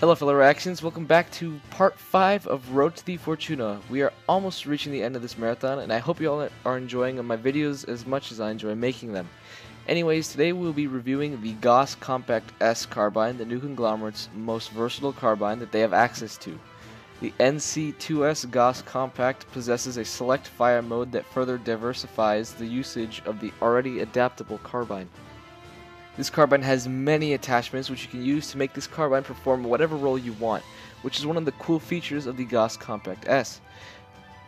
Hello fellow reactions, welcome back to part 5 of Road to the Fortuna. We are almost reaching the end of this marathon, and I hope you all are enjoying my videos as much as I enjoy making them. Anyways, today we'll be reviewing the Gauss Compact S carbine, the new conglomerate's most versatile carbine that they have access to. The NC2S Gauss Compact possesses a select fire mode that further diversifies the usage of the already adaptable carbine. This carbine has many attachments which you can use to make this carbine perform whatever role you want, which is one of the cool features of the Gauss Compact S.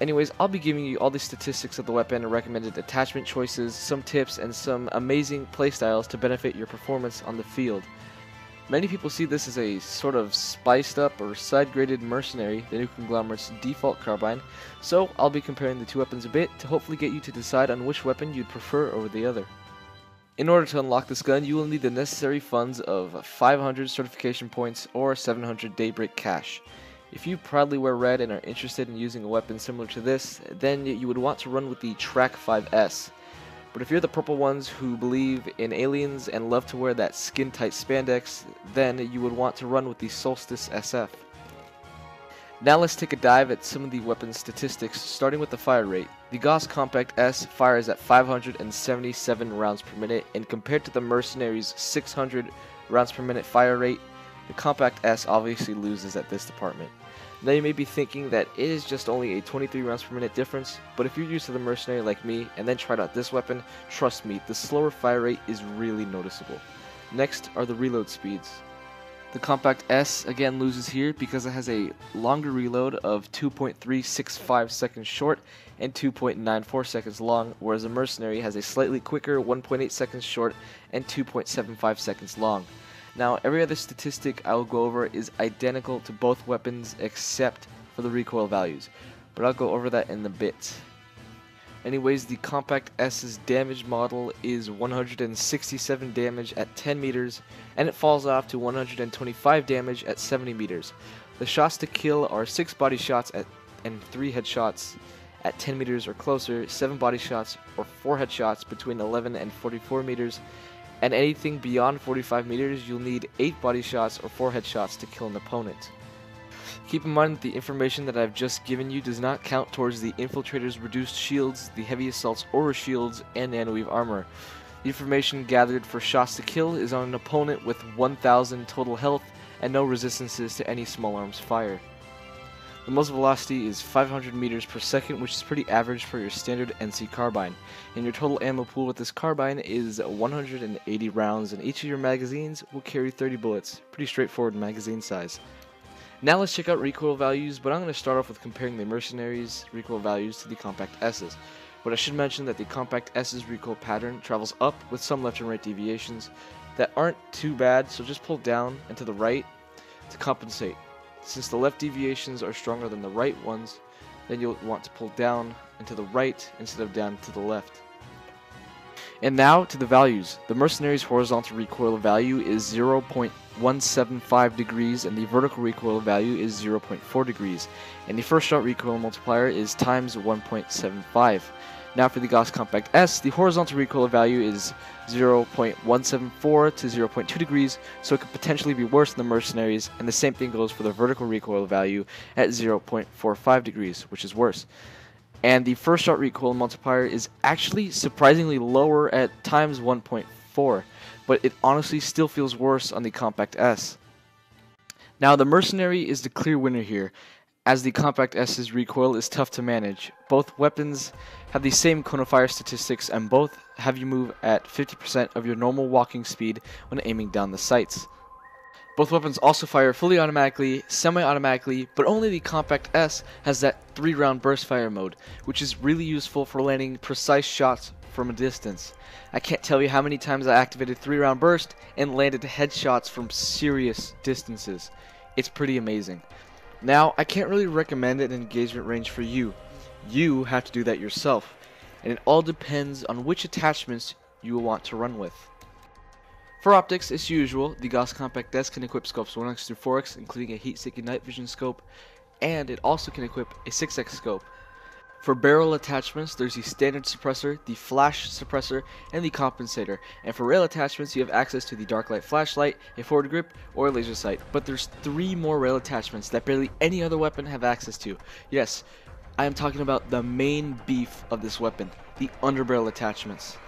Anyways, I'll be giving you all the statistics of the weapon, recommended attachment choices, some tips, and some amazing playstyles to benefit your performance on the field. Many people see this as a sort of spiced up or side-graded mercenary, the new conglomerate's default carbine, so I'll be comparing the two weapons a bit to hopefully get you to decide on which weapon you'd prefer over the other. In order to unlock this gun, you will need the necessary funds of 500 certification points or 700 Daybreak cash. If you proudly wear red and are interested in using a weapon similar to this, then you would want to run with the Track 5S. But if you're the purple ones who believe in aliens and love to wear that skin-tight spandex, then you would want to run with the Solstice SF. Now let's take a dive at some of the weapon statistics, starting with the fire rate. The Gauss Compact S fires at 577 rounds per minute, and compared to the Mercenary's 600 rounds per minute fire rate, the Compact S obviously loses at this department. Now you may be thinking that it is just only a 23 rounds per minute difference, but if you're used to the Mercenary like me and then tried out this weapon, trust me, the slower fire rate is really noticeable. Next are the reload speeds. The Compact S again loses here because it has a longer reload of 2.365 seconds short and 2.94 seconds long, whereas the Mercenary has a slightly quicker 1.8 seconds short and 2.75 seconds long. Now, every other statistic I will go over is identical to both weapons except for the recoil values, but I'll go over that in a bit. Anyways, the Compact S's damage model is 167 damage at 10 meters, and it falls off to 125 damage at 70 meters. The shots to kill are 6 body shots and 3 headshots at 10 meters or closer, 7 body shots or 4 headshots between 11 and 44 meters, and anything beyond 45 meters you'll need 8 body shots or 4 headshots to kill an opponent. Keep in mind that the information that I've just given you does not count towards the Infiltrator's reduced shields, the Heavy Assault's aura shields, and nanoweave armor. The information gathered for shots to kill is on an opponent with 1000 total health and no resistances to any small arms fire. The muzzle velocity is 500 meters per second, which is pretty average for your standard NC carbine, and your total ammo pool with this carbine is 180 rounds, and each of your magazines will carry 30 bullets. Pretty straightforward magazine size. Now let's check out recoil values, but I'm going to start off with comparing the Mercenary's recoil values to the Compact S's. But I should mention that the Compact S's recoil pattern travels up with some left and right deviations that aren't too bad, so just pull down and to the right to compensate. Since the left deviations are stronger than the right ones, then you'll want to pull down and to the right instead of down to the left. And now to the values. The Mercenary's horizontal recoil value is 0.175 degrees and the vertical recoil value is 0.4 degrees. And the first shot recoil multiplier is times 1.75. Now for the Gauss Compact S, the horizontal recoil value is 0.174 to 0.2 degrees, so it could potentially be worse than the Mercenary's, and the same thing goes for the vertical recoil value at 0.45 degrees, which is worse. And the first shot recoil multiplier is actually surprisingly lower at times 1.4, but it honestly still feels worse on the Compact S. Now the Mercenary is the clear winner here, as the Compact S's recoil is tough to manage. Both weapons have the same cone of fire statistics, and both have you move at 50% of your normal walking speed when aiming down the sights. Both weapons also fire fully automatically, semi-automatically, but only the Compact S has that 3-round burst fire mode, which is really useful for landing precise shots from a distance. I can't tell you how many times I activated 3-round burst and landed headshots from serious distances. It's pretty amazing. Now, I can't really recommend an engagement range for you. You have to do that yourself, and it all depends on which attachments you will want to run with. For optics, as usual, the Gauss Compact S can equip scopes 1x through 4x, including a heat-seeking night vision scope, and it also can equip a 6x scope. For barrel attachments, there's the standard suppressor, the flash suppressor, and the compensator. And for rail attachments, you have access to the Darklight flashlight, a forward grip, or a laser sight. But there's 3 more rail attachments that barely any other weapon have access to. Yes, I am talking about the main beef of this weapon, the underbarrel attachments.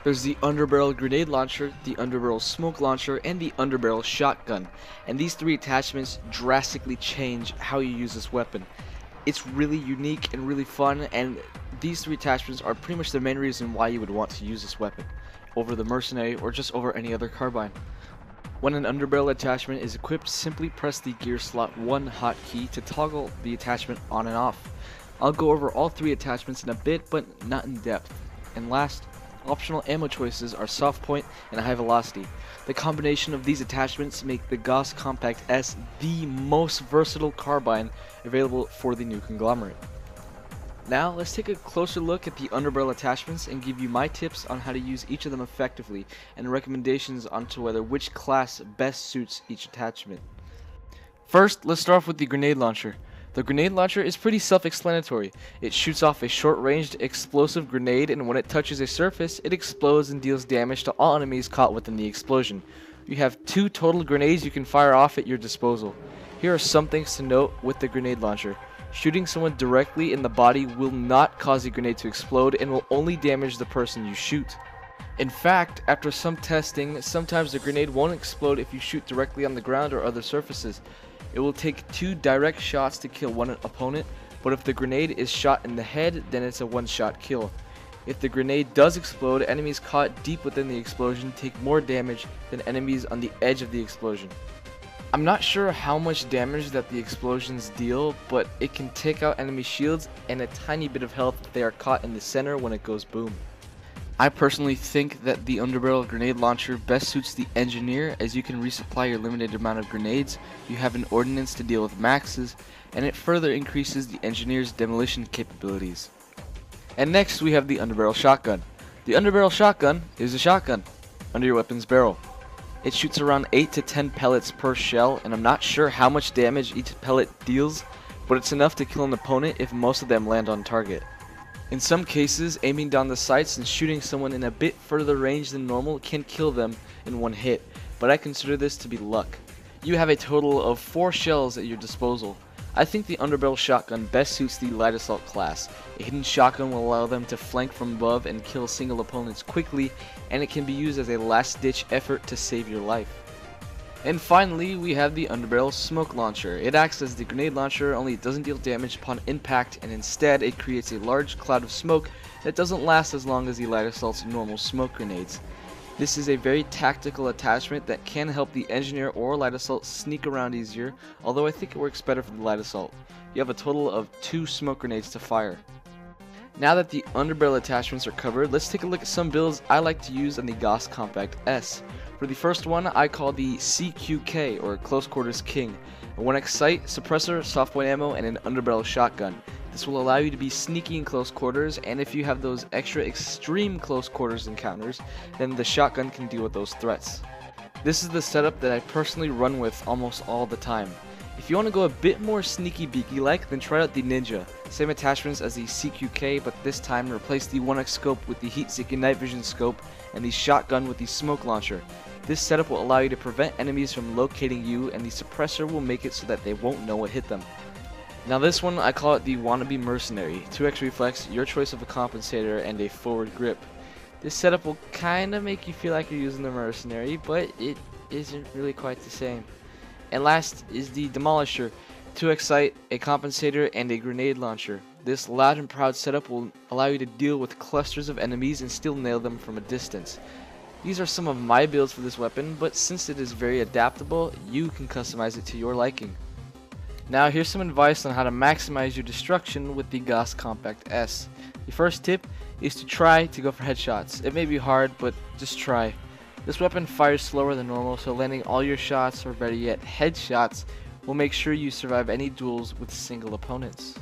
There's the underbarrel grenade launcher, the underbarrel smoke launcher, and the underbarrel shotgun. And these 3 attachments drastically change how you use this weapon. It's really unique and really fun, and these 3 attachments are pretty much the main reason why you would want to use this weapon over the mercenary or just over any other carbine. When an underbarrel attachment is equipped, simply press the gear slot 1 hotkey to toggle the attachment on and off. I'll go over all 3 attachments in a bit, but not in depth. And last, optional ammo choices are soft point and high velocity. The combination of these attachments make the Gauss Compact S the most versatile carbine available for the new conglomerate. Now let's take a closer look at the underbarrel attachments and give you my tips on how to use each of them effectively and recommendations onto whether which class best suits each attachment. First, let's start off with the grenade launcher. The grenade launcher is pretty self-explanatory. It shoots off a short-ranged explosive grenade, and when it touches a surface, it explodes and deals damage to all enemies caught within the explosion. You have 2 total grenades you can fire off at your disposal. Here are some things to note with the grenade launcher. Shooting someone directly in the body will not cause the grenade to explode and will only damage the person you shoot. In fact, after some testing, sometimes the grenade won't explode if you shoot directly on the ground or other surfaces. It will take 2 direct shots to kill one opponent, but if the grenade is shot in the head, then it's a one-shot kill. If the grenade does explode, enemies caught deep within the explosion take more damage than enemies on the edge of the explosion. I'm not sure how much damage that the explosions deal, but it can take out enemy shields and a tiny bit of health if they are caught in the center when it goes boom. I personally think that the underbarrel grenade launcher best suits the engineer, as you can resupply your limited amount of grenades, you have an ordnance to deal with maxes, and it further increases the engineer's demolition capabilities. And next we have the underbarrel shotgun. The underbarrel shotgun is a shotgun under your weapon's barrel. It shoots around 8 to 10 pellets per shell, and I'm not sure how much damage each pellet deals, but it's enough to kill an opponent if most of them land on target. In some cases, aiming down the sights and shooting someone in a bit further range than normal can kill them in one hit, but I consider this to be luck. You have a total of 4 shells at your disposal. I think the underbarrel shotgun best suits the light assault class. A hidden shotgun will allow them to flank from above and kill single opponents quickly, and it can be used as a last-ditch effort to save your life. And finally, we have the underbarrel smoke launcher. It acts as the grenade launcher, only it doesn't deal damage upon impact, and instead it creates a large cloud of smoke that doesn't last as long as the light assault's normal smoke grenades. This is a very tactical attachment that can help the engineer or light assault sneak around easier, although I think it works better for the light assault. You have a total of 2 smoke grenades to fire. Now that the underbarrel attachments are covered, let's take a look at some builds I like to use on the Gauss Compact S. For the first one, I call the CQK, or Close Quarters King. A 1x sight, suppressor, soft point ammo, and an underbarrel shotgun. This will allow you to be sneaky in close quarters, and if you have those extra extreme close quarters encounters, then the shotgun can deal with those threats. This is the setup that I personally run with almost all the time. If you want to go a bit more sneaky beaky like, then try out the Ninja. Same attachments as the CQK, but this time replace the 1x scope with the heat seeking night vision scope and the shotgun with the smoke launcher. This setup will allow you to prevent enemies from locating you, and the suppressor will make it so that they won't know what hit them. Now this one, I call it the Wannabe Mercenary. 2x reflex, your choice of a compensator, and a forward grip. This setup will kinda make you feel like you're using the Mercenary, but it isn't really quite the same. And last is the Demolisher. 2x sight, a compensator, and a grenade launcher. This loud and proud setup will allow you to deal with clusters of enemies and still nail them from a distance. These are some of my builds for this weapon, but since it is very adaptable, you can customize it to your liking. Now here's some advice on how to maximize your destruction with the Gauss Compact S. The first tip is to try to go for headshots. It may be hard, but just try. This weapon fires slower than normal, so landing all your shots, or better yet, headshots, will make sure you survive any duels with single opponents.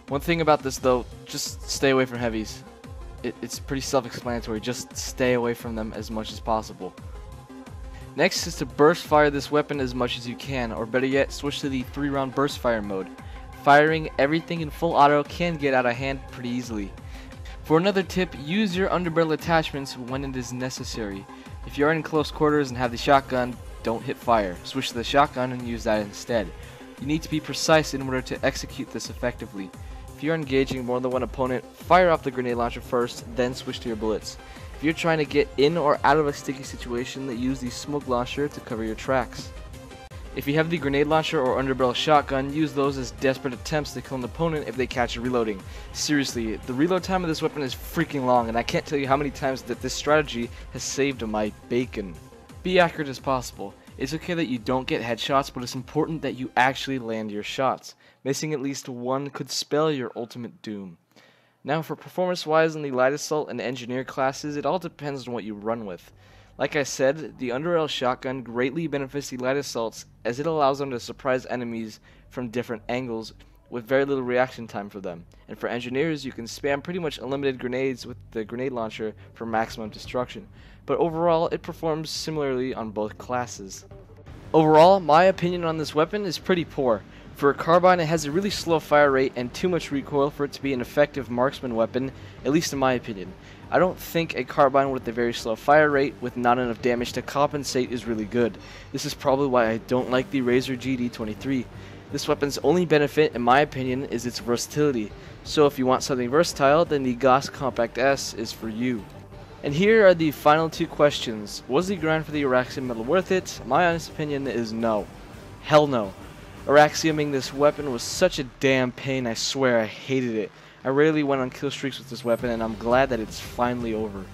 One thing about this though, just stay away from heavies. It's pretty self-explanatory, just stay away from them as much as possible. Next is to burst fire this weapon as much as you can, or better yet, switch to the 3-round burst fire mode. firing everything in full auto can get out of hand pretty easily. For another tip, use your underbarrel attachments when it is necessary. If you are in close quarters and have the shotgun, don't hit fire. Switch to the shotgun and use that instead. You need to be precise in order to execute this effectively. If you are engaging more than one opponent, fire off the grenade launcher first, then switch to your bullets. If you're trying to get in or out of a sticky situation, use the smoke launcher to cover your tracks. If you have the grenade launcher or underbarrel shotgun, use those as desperate attempts to kill an opponent if they catch you reloading. Seriously, the reload time of this weapon is freaking long, and I can't tell you how many times that this strategy has saved my bacon. Be accurate as possible. It's okay that you don't get headshots, but it's important that you actually land your shots. Missing at least one could spell your ultimate doom. Now for performance wise in the light assault and engineer classes, it all depends on what you run with. Like I said, the Underbarrel shotgun greatly benefits the light assaults as it allows them to surprise enemies from different angles with very little reaction time for them. And for engineers, you can spam pretty much unlimited grenades with the grenade launcher for maximum destruction. But overall, it performs similarly on both classes. Overall, my opinion on this weapon is pretty poor. For a carbine, it has a really slow fire rate and too much recoil for it to be an effective marksman weapon, at least in my opinion. I don't think a carbine with a very slow fire rate with not enough damage to compensate is really good. This is probably why I don't like the Razor GD23. This weapon's only benefit, in my opinion, is its versatility. So if you want something versatile, then the Gauss Compact S is for you. And here are the final two questions. Was the grind for the Araxium medal worth it? My honest opinion is no. Hell no. Araxiuming this weapon was such a damn pain, I swear I hated it. I rarely went on kill streaks with this weapon, and I'm glad that it's finally over.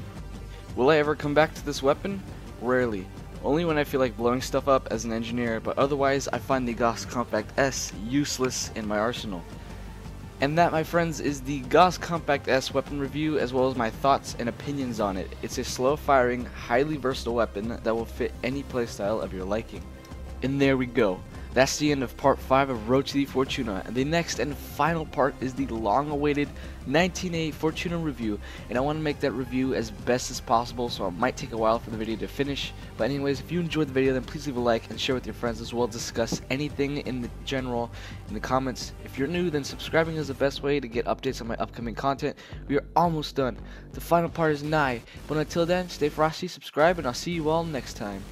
Will I ever come back to this weapon? Rarely. Only when I feel like blowing stuff up as an engineer, but otherwise I find the Gauss Compact S useless in my arsenal. And that, my friends, is the Gauss Compact S weapon review, as well as my thoughts and opinions on it. It's a slow firing, highly versatile weapon that will fit any playstyle of your liking. And there we go. That's the end of part 5 of Road to the Fortuna, and the next and final part is the long-awaited 1988 Fortuna review, and I want to make that review as best as possible, so it might take a while for the video to finish. But anyways, if you enjoyed the video, then please leave a like and share with your friends, as well as discuss anything in the general in the comments. If you're new, then subscribing is the best way to get updates on my upcoming content. We are almost done. The final part is nigh, but until then, stay frosty, subscribe, and I'll see you all next time.